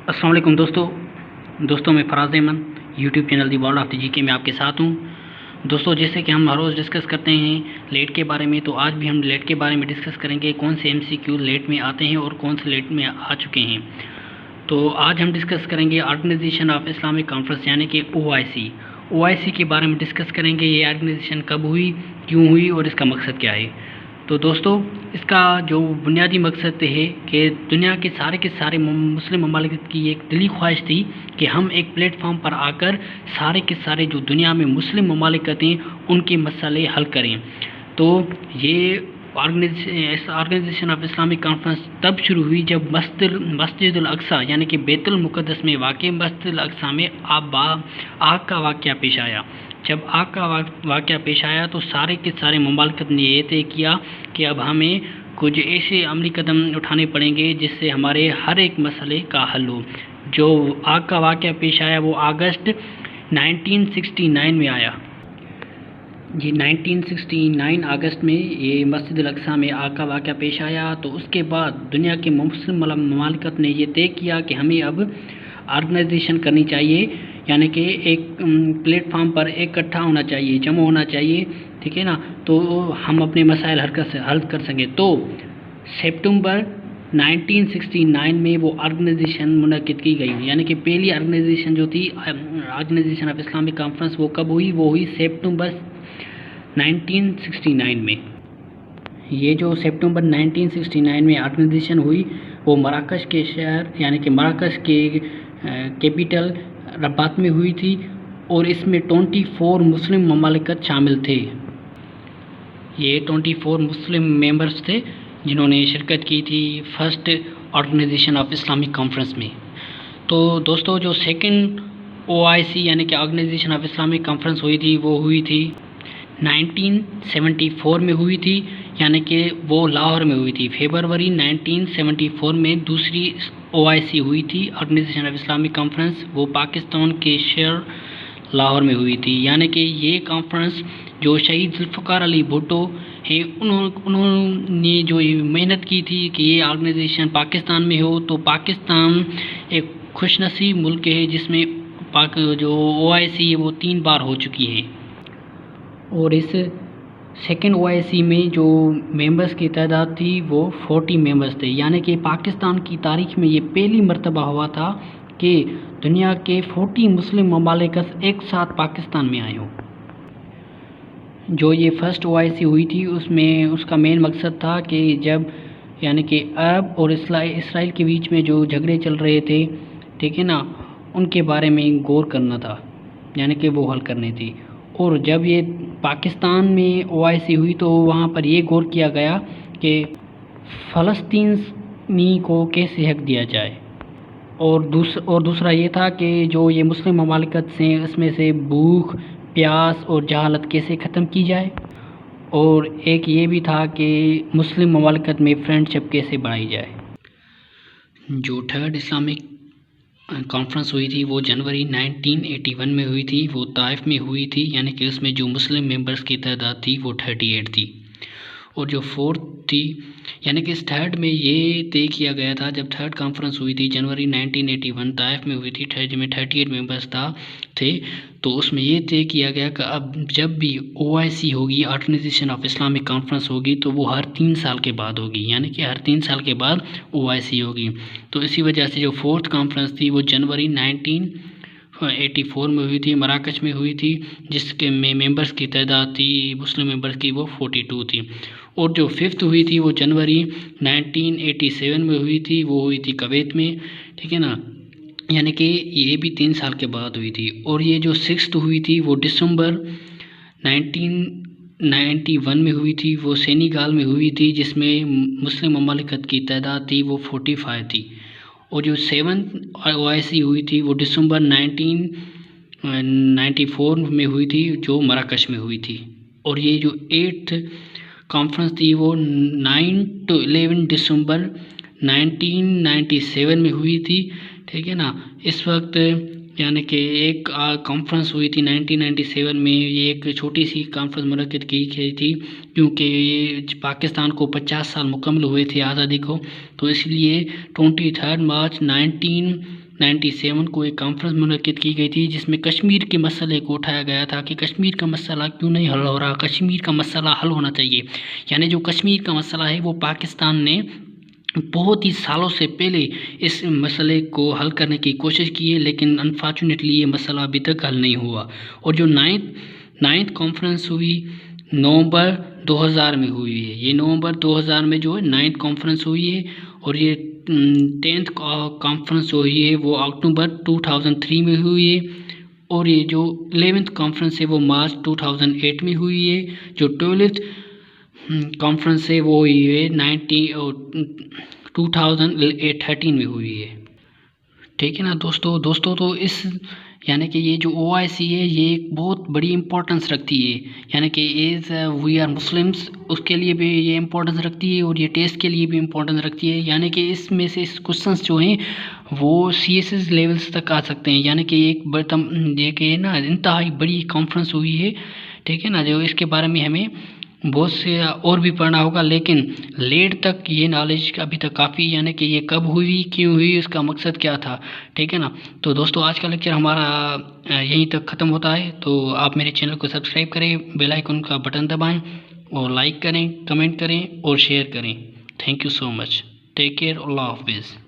अस्सलाम वालेकुम दोस्तों मैं Faraz Ahmad YouTube channel the world of the GK में आपके साथ हूँ। दोस्तों जैसे कि हम हर रोज़ डिस्कस करते हैं लेट के बारे में, तो आज भी हम लेट के बारे में डिस्कस करेंगे कौन से एमसीक्यू लेट में आते हैं और कौन से लेट में आ चुके हैं। तो आज हम डिस्कस करेंगे ऑर्गेनाइजेशन ऑफ इस्लामिक कॉन्फ्रेंस यानी कि ओआईसी के बारे में डिस्कस करेंगे। ये ऑर्गेनाइजेशन कब हुई, क्यों हुई और इसका मकसद क्या है। तो दोस्तों इसका जो बुनियादी मकसद है कि दुनिया के सारे मुस्लिम ममालिक की एक दिली ख्वाहिश थी कि हम एक प्लेटफॉर्म पर आकर सारे के सारे जो दुनिया में मुस्लिम ममालिकत हैं उनके मसले हल करें। तो ये ऑर्गेनाइजेशन ऑफ इस्लामिक कॉन्फ्रेंस तब शुरू हुई जब मस्जिद अक्सा यानी कि बैतुल मुक़द्दस में वाक़ मस्जिद अक्सा में आग का वाक़या पेश आया। जब आग का वाक़या पेश आया तो सारे के सारे ममालिकत ने ये तय किया कि अब हमें कुछ ऐसे अमली कदम उठाने पड़ेंगे जिससे हमारे हर एक मसले का हल हो। जो आग का वाक़या पेश आया वो अगस्त 1969 में आया। जी 1969 अगस्त में ये मस्जिद अक्सा में आग का वाक़या पेश आया। तो उसके बाद दुनिया के मुस्लिम ममालिकत ने ये तय किया कि हमें अब ऑर्गेनाइजेशन करनी चाहिए, यानी कि एक प्लेटफॉर्म पर इकट्ठा होना चाहिए, जमा होना चाहिए, ठीक है ना, तो हम अपने मसाइल हल कर सकें। तो सितंबर 1969 में वो ऑर्गेनाइजेशन मुनक़िद की गई, यानी कि पहली ऑर्गेनाइजेशन जो थी ऑर्गेनाइजेशन ऑफ इस्लामिक कॉन्फ्रेंस वो कब हुई, वो हुई सितंबर 1969 में। ये जो सितंबर 1969 में ऑर्गेनाइजेशन हुई वो मराकश के शहर यानी कि मराकश के कैपिटल रबात में हुई थी और इसमें 24 मुस्लिम ममालिकत शामिल थे। ये 24 मुस्लिम मेंबर्स थे जिन्होंने शिरकत की थी first organisation of Islamic conference में। तो दोस्तों जो सेकंड ओआईसी यानी कि ऑर्गेनाइजेशन ऑफ इस्लामिक कॉन्फ्रेंस हुई थी वो हुई थी 1974 में हुई थी, यानी कि वो लाहौर में हुई थी। फरवरी 1974 में दूसरी ओआईसी हुई थी ऑर्गेनाइजेशन ऑफ इस्लामिक कॉन्फ्रेंस, वो पाकिस्तान के शहर लाहौर में हुई थी। यानी कि ये कॉन्फ्रेंस जो शहीद जुल्फ़िकार अली भुट्टो है उन्होंने जो मेहनत की थी कि ये ऑर्गेनाइजेशन पाकिस्तान में हो। तो पाकिस्तान एक खुशनसीब मुल्क है जिसमें जो ओआईसी है वो 3 बार हो चुकी है। और इस सेकेंड ओआईसी में जो मेंबर्स की तादाद थी वो 40 मेंबर्स थे, यानी कि पाकिस्तान की तारीख में ये पहली मर्तबा हुआ था कि दुनिया के 40 मुस्लिम ममालिकत एक साथ पाकिस्तान में आए हों। जो ये फर्स्ट ओआईसी हुई थी उसमें उसका मेन मकसद था कि जब यानी कि अरब और इसराइल के बीच में जो झगड़े चल रहे थे, ठीक है ना, उनके बारे में गौर करना था, यानी कि वो हल करने थी। और जब ये पाकिस्तान में ओआईसी हुई तो वहाँ पर ये गौर किया गया कि फ़लस्तीनी को कैसे हक दिया जाए। और दूसरा ये था कि जो ये मुस्लिम ममालिकत से इसमें से भूख, प्यास और जहालत कैसे ख़त्म की जाए। और एक ये भी था कि मुस्लिम ममालिकत में फ्रेंडशिप कैसे बढ़ाई जाए। जो थर्ड इस्लामिक कॉन्फ्रेंस हुई थी वो जनवरी 1981 में हुई थी, वो ताइफ में हुई थी, यानी कि उसमें जो मुस्लिम मेंबर्स की तादाद थी वो 38 थी। और जो फोर्थ थी यानी कि इस थर्ड में ये तय किया गया था, जब थर्ड कॉन्फ्रेंस हुई थी जनवरी 1981 ताइफ में हुई थी, जिसमें 38 मेंबर्स थे। तो उसमें ये तय किया गया कि अब जब भी ओआईसी होगी, ऑर्गेनाइजेशन ऑफ इस्लामिक कॉन्फ्रेंस होगी, तो वो हर 3 साल के बाद होगी, यानी कि हर 3 साल के बाद ओआईसी होगी। तो इसी वजह से जो फोर्थ कॉन्फ्रेंस थी वो जनवरी 1984 में हुई थी, मराकश में हुई थी, जिसके में मेंबर्स की तादाद थी मुस्लिम मेंबर्स की वो 42 थी। और जो फिफ्थ हुई थी वो जनवरी 1987 में हुई थी, वो हुई थी कुवैत में, ठीक है ना, यानी कि ये भी 3 साल के बाद हुई थी। और ये जो सिक्स्थ हुई थी वो दिसंबर 1991 में हुई थी, वो सेनेगल में हुई थी, जिसमें मुस्लिम ममालिकत की तादाद थी वो 45 थी। और जो सेवन्थ ओआईसी हुई थी वो दिसंबर 1994 में हुई थी, जो मराकश में हुई थी। और ये जो 8th कॉन्फ्रेंस थी वो 9 to 11 दिसंबर 1997 में हुई थी, ठीक है ना। इस वक्त यानी कि एक कॉन्फ्रेंस हुई थी 1997 में, ये एक छोटी सी कॉन्फ्रेंस मुनक़िद की गई थी क्योंकि ये पाकिस्तान को 50 साल मुकम्मल हुए थे आज़ादी को, तो इसलिए 23 मार्च 1997 को एक कॉन्फ्रेंस मुनक्किद की गई थी जिसमें कश्मीर के मसले को उठाया गया था कि कश्मीर का मसला क्यों नहीं हल हो रहा, कश्मीर का मसला हल होना चाहिए। यानी जो कश्मीर का मसला है वो पाकिस्तान ने बहुत ही सालों से पहले इस मसले को हल करने की कोशिश की है, लेकिन अनफॉर्चुनेटली ये मसला अभी तक हल नहीं हुआ। और जो नाइन्थ कॉन्फ्रेंस हुई नवंबर 2000 में हुई है, ये नवंबर 2000 में जो है नाइन्थ कॉन्फ्रेंस हुई है। और ये 10th कॉन्फ्रेंस जो हुई है वो अक्टूबर 2003 में हुई है। और ये जो 11th कॉन्फ्रेंस है वो मार्च 2008 में हुई है। जो 12th कॉन्फ्रेंस है वो हुई है 2013 में हुई है। ठीक है ना दोस्तों तो इस यानी कि ये जो OIC है ये एक बहुत बड़ी इम्पोर्टेंस रखती है, यानी कि एज वी आर मुस्लिम्स उसके लिए भी ये इम्पोर्टेंस रखती है और ये टेस्ट के लिए भी इम्पोर्टेंस रखती है। यानी कि इसमें से क्वेश्चंस जो हैं वो CSS लेवल्स तक आ सकते हैं। यानी कि एक ना इंतहाई बड़ी कॉन्फ्रेंस हुई है, ठीक है ना, जो इसके बारे में हमें बहुत से और भी पढ़ना होगा, लेकिन लेट तक ये नॉलेज अभी तक काफ़ी, यानी कि ये कब हुई, क्यों हुई, उसका मकसद क्या था। ठीक है ना। तो दोस्तों आज का लेक्चर हमारा यहीं तक ख़त्म होता है। तो आप मेरे चैनल को सब्सक्राइब करें, बेल आइकन का बटन दबाएं और लाइक करें, कमेंट करें और शेयर करें। Thank you so much. Take care. अल्लाह हाफिज़।